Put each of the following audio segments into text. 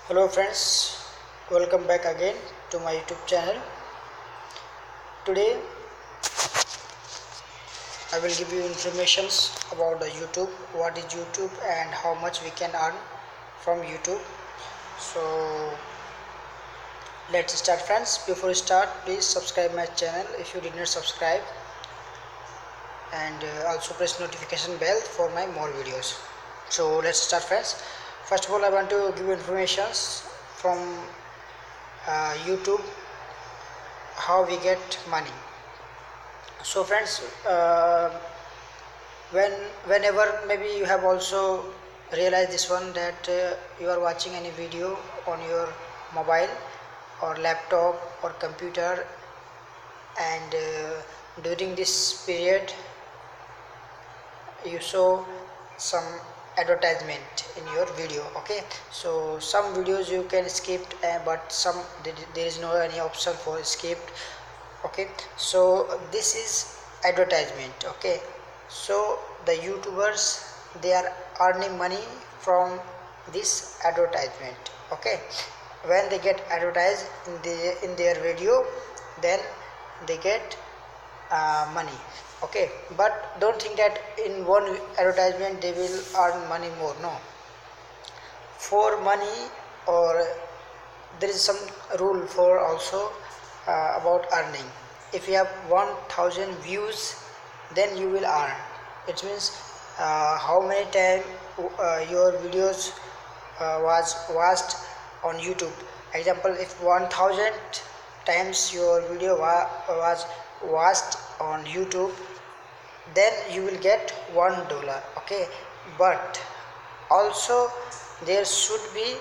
Hello friends, welcome back again to my YouTube channel. Today I will give you informations about the YouTube, what is YouTube and how much we can earn from YouTube. So let's start friends. Before we start, please subscribe my channel if you did not subscribe, and also press notification bell for my more videos. So let's start friends. First of all, I want to give you informations from YouTube, how we get money. So friends, whenever maybe you have also realized this one, that you are watching any video on your mobile or laptop or computer, and during this period you saw some advertisement in your video. Okay, so some videos you can skip, but some there is no any option for skip. Okay, so this is advertisement. Okay, so the YouTubers, they are earning money from this advertisement. Okay, when they get advertised in their video, then they get money. Okay, but don't think that in one advertisement they will earn money more. No, for money, or there is some rule for also about earning. If you have 1000 views, then you will earn. It means how many times your videos was watched on YouTube. Example, if 1000 times your video was watched on YouTube, then you will get $1. Okay, but also there should be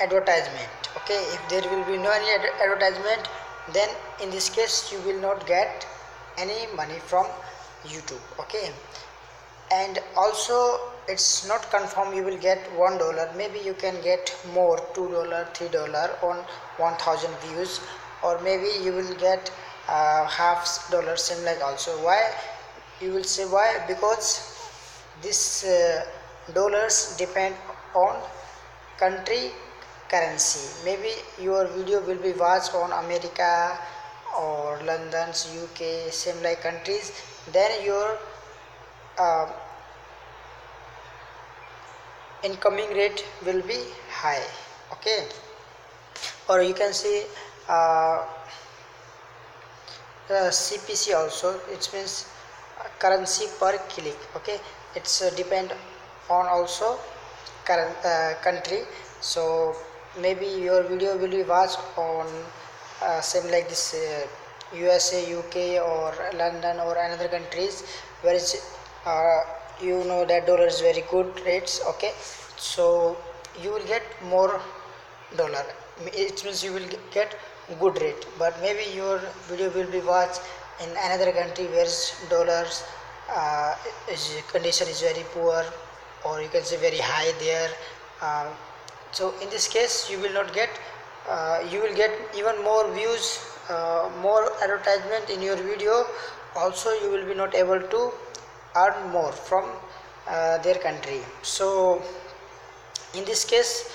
advertisement. Okay, if there will be no any advertisement, then in this case you will not get any money from YouTube. Okay, and also it's not confirmed you will get $1. Maybe you can get more, $2, $3 on 1000 views, or maybe you will get half dollar, same like also. Why? You will say why? Because this dollars depend on country currency. Maybe your video will be watched on America or London's, UK, same like countries, then your uh, incoming rate will be high. Okay, or you can see uh, CPC also. It means currency per click. Okay, it's depend on also current country. So maybe your video will be watched on same like this USA, UK, or London, or another countries, where is you know that dollar is very good rates. Okay, so you will get more dollar. It means you will get good rate. But maybe your video will be watched in another country where dollars condition is very poor, or you can say very high there. uh, so in this case you will not get, you will get even more views, more advertisement in your video. Also you will be not able to earn more from their country. So in this case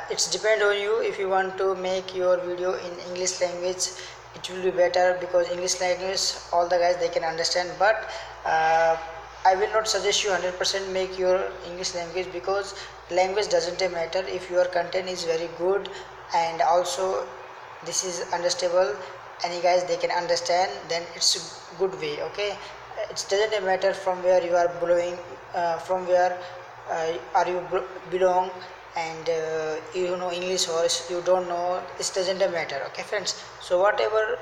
it's depend on you. If you want to make your video in English language, it will be better, because English language all the guys they can understand. But I will not suggest you 100% make your English language, because language doesn't matter if your content is very good and also this is understandable, any guys they can understand, then it's a good way. Okay, it doesn't matter from where you are blowing, from where are you belong, and you know English or you don't know, it doesn't matter. Okay friends, so whatever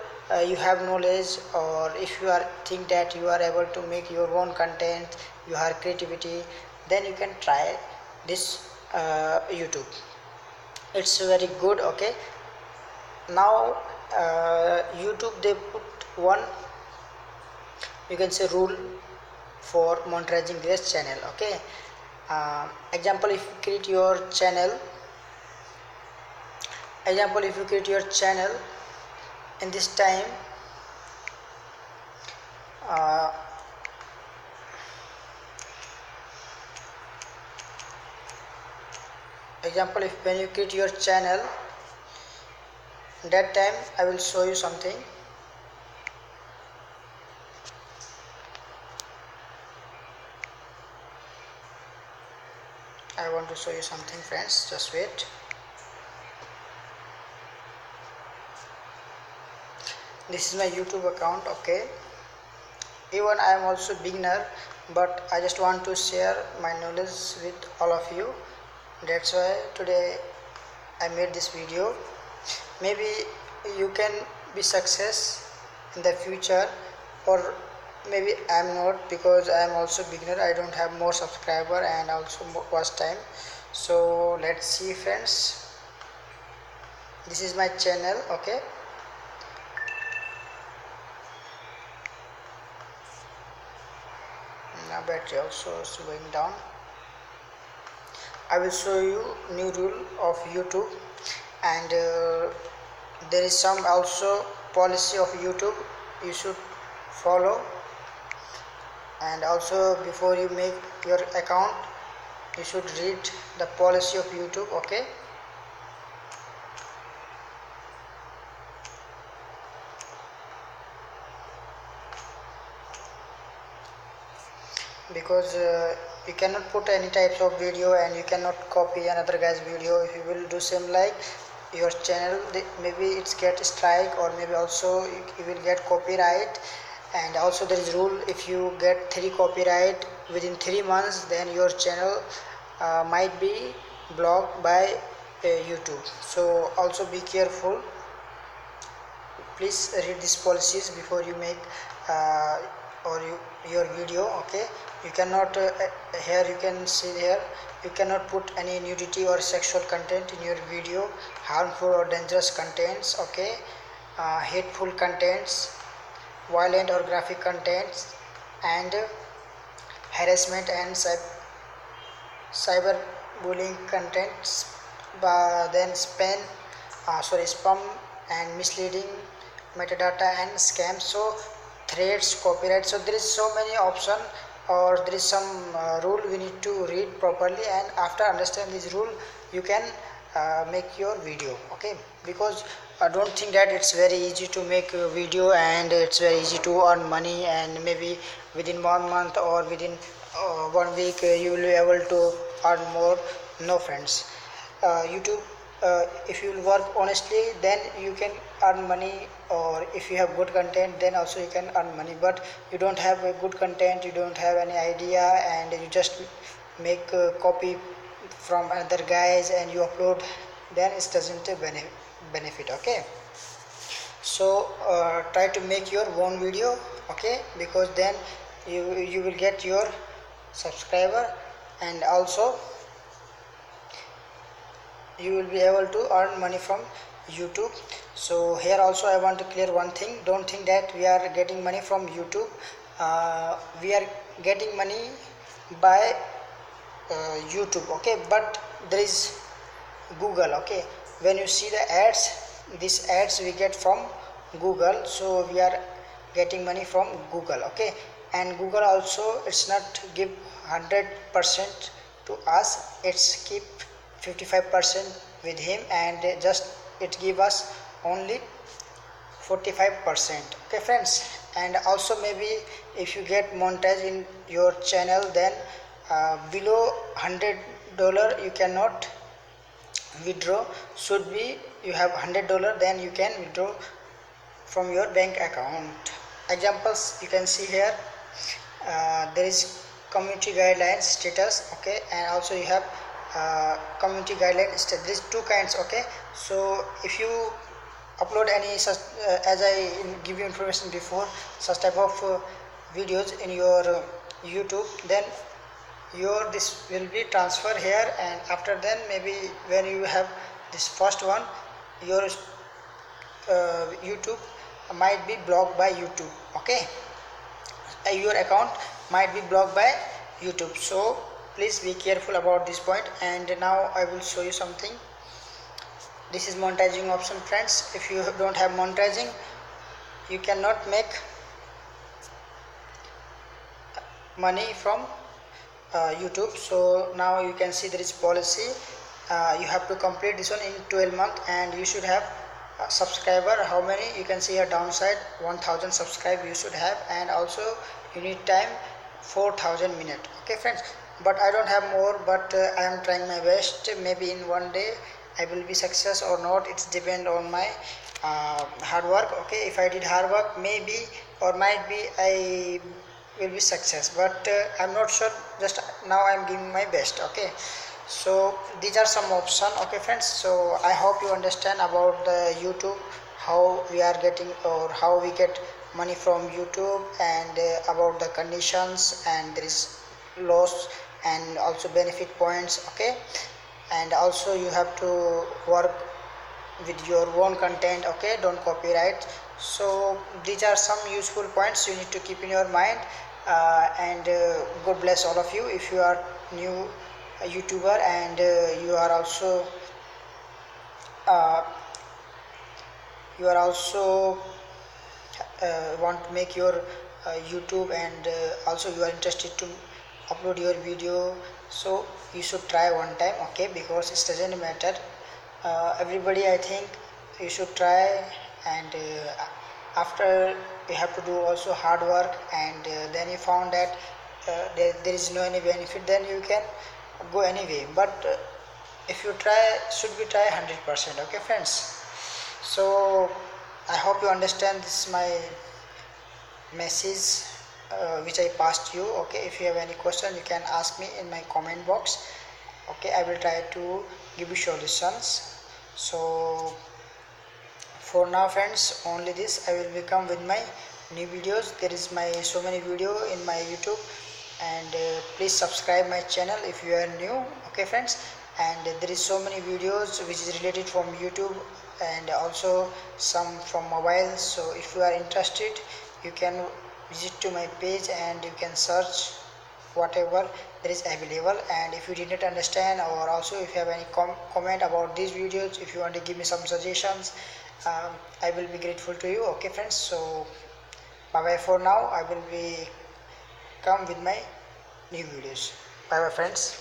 you have knowledge, or if you are think that you are able to make your own content, you have creativity, then you can try this YouTube. It's very good. Okay, now YouTube they put one, you can say, rule for monetizing this channel. Okay, example, if you create your channel, in this time uh, example, if when you create your channel, that time I will show you something. I want to show you something, friends, just wait. This is my YouTube account. Okay, even I am also beginner, but I just want to share my knowledge with all of you. That's why today I made this video. Maybe you can be success in the future, or maybe I am not, because I am also beginner. I don't have more subscriber and also more watch time. So let's see, friends. This is my channel. Okay, now battery also is going down. I will show you new rule of YouTube, and there is some also policy of YouTube you should follow. And also, before you make your account, you should read the policy of YouTube. Okay, because you cannot put any types of video, and you cannot copy another guy's video. If you will do same like your channel, maybe it's get strike, or maybe also you will get copyright. And also there is rule, if you get 3 copyright within 3 months, then your channel might be blocked by YouTube. So also be careful. Please read these policies before you make your video. Okay, you cannot here you can see here, you cannot put any nudity or sexual content in your video, harmful or dangerous contents. Okay, hateful contents, violent or graphic contents, and harassment and cyberbullying contents, then spam and misleading metadata and scams. So threats, copyright. So there is so many option, or there is some rule we need to read properly, and after understand this rule, you can make your video. Okay, because I don't think that it's very easy to make a video, and it's very easy to earn money, and maybe within 1 month or within 1 week you will be able to earn more. No, friends. YouTube, if you will work honestly, then you can earn money, or if you have good content, then also you can earn money. But you don't have a good content, you don't have any idea, and you just make a copy from other guys and you upload, then it doesn't benefit. Okay, so try to make your own video. Okay, because then you will get your subscriber, and also you will be able to earn money from YouTube. So here also I want to clear one thing. Don't think that we are getting money from YouTube. We are getting money by YouTube. Okay, but there is Google. Okay, when you see the ads, these ads we get from Google, so we are getting money from Google. Okay, and Google also, it's not give 100% to us, it's keep 55% with him, and just it give us only 45%. Okay, friends. And also, maybe if you get montage in your channel, then below $100 you cannot withdraw. Should be you have $100, then you can withdraw from your bank account. Examples you can see here. There is community guidelines status. Okay, and also you have community guidelines. There is 2 kinds. Okay, so if you upload any such as I give you information before, such type of videos in your YouTube, then your this will be transfer here, and after then maybe when you have this first one, your YouTube might be blocked by YouTube. Okay, your account might be blocked by YouTube. So please be careful about this point. And now I will show you something. This is monetizing option, friends. If you don't have monetizing, you cannot make money from YouTube. So now you can see there is policy. you have to complete this one in 12 months, and you should have subscriber. How many? You can see a downside, 1000 subscribe you should have, and also you need time 4000 minutes. Okay friends, but I don't have more, but I am trying my best. Maybe in one day I will be success or not. It's depend on my hard work. Okay, if I did hard work, maybe or might be I will be success, but I'm not sure. Just now I'm giving my best. Okay, so these are some options. Okay friends, so I hope you understand about the YouTube, how we are getting or how we get money from YouTube, and about the conditions, and there is loss and also benefit points. Okay, and also you have to work with your own content. Okay, don't copyright. So these are some useful points you need to keep in your mind, and God bless all of you. If you are new YouTuber, and you are also uh, want to make your YouTube, and also you are interested to upload your video, so you should try one time. Okay, because it doesn't matter, everybody, I think you should try. And after you have to do also hard work, and then you found that there is no any benefit, then you can go anyway. But if you try, should be try 100%. Okay friends, so I hope you understand this my message which I passed you. Okay, if you have any question, you can ask me in my comment box. Okay, I will try to give you solutions. So for now friends, only this. I will become with my new videos. There is my so many video in my YouTube, and please subscribe my channel if you are new. Okay friends, and there is so many videos which is related from YouTube, and also some from mobile. So if you are interested, you can visit to my page, and you can search whatever there is available. And if you did not understand, or also if you have any comment about these videos, if you want to give me some suggestions, I will be grateful to you. Okay friends, so bye bye for now. I will be come with my new videos. Bye bye friends.